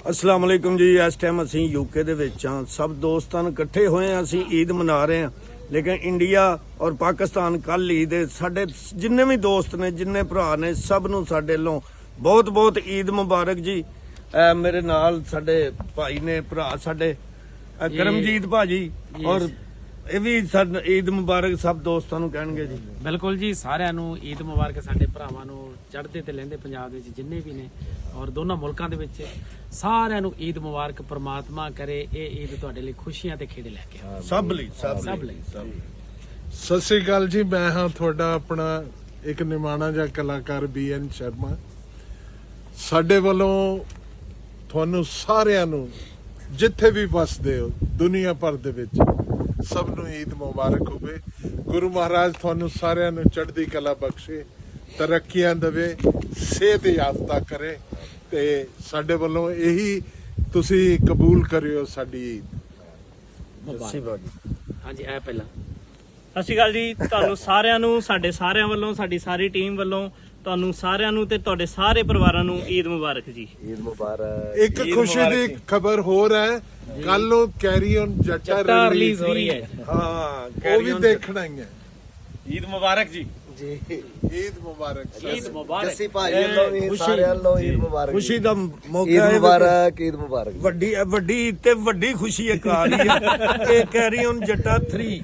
अस्सलाम वालेकुम जी। इस टाइम असी यूके दे विच हां, सब दोस्तान इकट्ठे होए हैं, असी ईद मना रहे हैं। लेकिन इंडिया और पाकिस्तान कल ईद है। साडे जिन्ने भी दोस्त ने, जिन्ने भरा ने, सब नूं साडे लों बहुत बहुत ईद मुबारक जी। मेरे नाल साडे भाई ने, भरा साडे करमजीत भाजी, और ਇਹ ਵੀ ਸਾਨੂੰ ਈਦ ਮੁਬਾਰਕ ਸਭ ਦੋਸਤਾਂ ਨੂੰ ਕਹਿਣਗੇ ਜੀ। ਬਿਲਕੁਲ ਜੀ, ਸਾਰਿਆਂ ਨੂੰ ਈਦ ਮੁਬਾਰਕ। ਸਾਡੇ ਭਰਾਵਾਂ ਨੂੰ ਚੜ੍ਹਦੇ ਤੇ ਲਹਿੰਦੇ ਪੰਜਾਬ ਦੇ ਵਿੱਚ ਜਿੰਨੇ ਵੀ ਨੇ ਔਰ ਦੋਨਾਂ ਮੁਲਕਾਂ ਦੇ ਵਿੱਚ ਸਾਰਿਆਂ ਨੂੰ ਈਦ ਮੁਬਾਰਕ। ਪ੍ਰਮਾਤਮਾ ਕਰੇ ਇਹ ਈਦ ਤੁਹਾਡੇ ਲਈ ਖੁਸ਼ੀਆਂ ਤੇ ਖੇੜੇ ਲੈ ਕੇ ਆਵੇ, ਸਭ ਲਈ ਸਭ ਲਈ। ਸਤਿ ਸ੍ਰੀ ਅਕਾਲ ਜੀ, ਮੈਂ ਹਾਂ ਤੁਹਾਡਾ ਆਪਣਾ ਇੱਕ ਨਿਮਾਣਾ ਜਿਹਾ ਕਲਾਕਾਰ BN ਸ਼ਰਮਾ। ਸਾਡੇ ਵੱਲੋਂ ਤੁਹਾਨੂੰ ਸਾਰਿਆਂ ਨੂੰ ਜਿੱਥੇ ਵੀ ਵਸਦੇ ਹੋ ਦੁਨੀਆ ਭਰ ਦੇ ਵਿੱਚ ਸਭ ਨੂੰ ਈਦ ਮੁਬਾਰਕ ਹੋਵੇ। ਗੁਰੂ ਮਹਾਰਾਜ ਤੁਹਾਨੂੰ ਸਾਰਿਆਂ ਨੂੰ ਚੜ੍ਹਦੀ ਕਲਾ ਬਖਸ਼ੇ, ਤਰੱਕੀਆਂ ਦੇਵੇ, ਸਿਹਤ ਯਾਫਤਾ ਕਰੇ ਤੇ ਸਾਡੇ ਵੱਲੋਂ ਇਹੀ ਤੁਸੀਂ ਕਬੂਲ ਕਰਿਓ ਸਾਡੀ ਈਦ। ਹਾਂਜੀ, ਇਹ ਪਹਿਲਾਂ ਸਤਿ ਸ਼੍ਰੀ ਅਕਾਲ ਜੀ ਤੁਹਾਨੂੰ ਸਾਰਿਆਂ ਨੂੰ, ਸਾਡੇ ਸਾਰਿਆਂ ਵੱਲੋਂ, ਸਾਡੀ ਸਾਰੀ ਟੀਮ ਵੱਲੋਂ ਤੁਹਾਨੂੰ ਸਾਰਿਆਂ ਨੂੰ ਤੇ ਤੁਹਾਡੇ ਸਾਰੇ ਪਰਿਵਾਰਾਂ ਨੂੰ ਈਦ ਮੁਬਾਰਕ ਜੀ। ਈਦ ਮੁਬਾਰਕ। ਇੱਕ ਖੁਸ਼ੀ ਦੀ ਖਬਰ ਹੋਰ ਹੈ, ਕੱਲ ਨੂੰ ਕੈਰੀ ਔਨ ਜੱਟਾ ਰਿਲੀਜ਼ ਹੋ ਰਹੀ ਹੈ। ਹਾਂ, ਉਹ ਵੀ ਦੇਖਣਾ ਹੀ ਹੈ। ਈਦ ਮੁਬਾਰਕ ਜੀ। ਜੀ ਈਦ ਮੁਬਾਰਕ। ਈਦ ਮੁਬਾਰਕ। ਜੱਸੀ ਭਾਈ ਵੱਲੋਂ ਵੀ ਸਾਰਿਆਂ ਵੱਲੋਂ ਈਦ ਮੁਬਾਰਕ। ਖੁਸ਼ੀ ਦਾ ਮੌਕਾ ਈਦ ਹੈ। ਮੁਬਾਰਕ, ਈਦ ਮੁਬਾਰਕ। ਵੱਡੀ ਈਦ ਤੇ ਵੱਡੀ ਖੁਸ਼ੀ ਇੱਕ ਆ ਰਹੀ ਹੈ। ਇਹ carry on Jatta 3।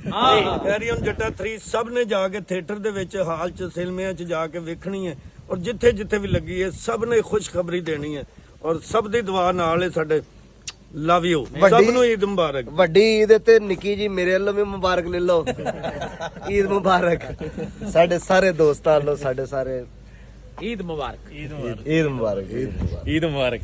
Carry on Jatta 3 ਸਭ ਨੇ ਜਾ ਕੇ ਥੀਏਟਰ ਦੇ ਵਿੱਚ, ਹਾਲ ਚ, ਸਿਨੇਮਿਆਂ ਚ ਜਾ ਕੇ ਵੇਖਣੀ ਹੈ। ਔਰ ਜਿੱਥੇ ਜਿੱਥੇ ਵੀ ਲੱਗੀ ਹੈ ਸਭ ਨੇ ਖੁਸ਼ਖਬਰੀ ਦੇਣੀ ਹੈ। ਔਰ ਸਭ ਦੀ ਦੁਆ ਨਾਲ ਹੈ ਸਾਡੇ। ਲਵ ਯੂ ਸਭ ਨੂੰ ਈਦ ਮੁਬਾਰਕ। ਵੱਡੀ ਈਦ ਤੇ ਨਿੱਕੀ ਜੀ ਮੇਰੇ ਵੱਲੋਂ ਵੀ ਮੁਬਾਰਕ ਲੈ ਲਓ। ਈਦ ਮੁਬਾਰਕ ਸਾਡੇ ਸਾਰੇ ਦੋਸਤਾਂ ਵੱਲੋਂ, ਸਾਡੇ ਸਾਰੇ ਈਦ ਮੁਬਾਰਕ। ਈਦ ਮੁਬਾਰਕ। ਈਦ ਮੁਬਾਰਕ।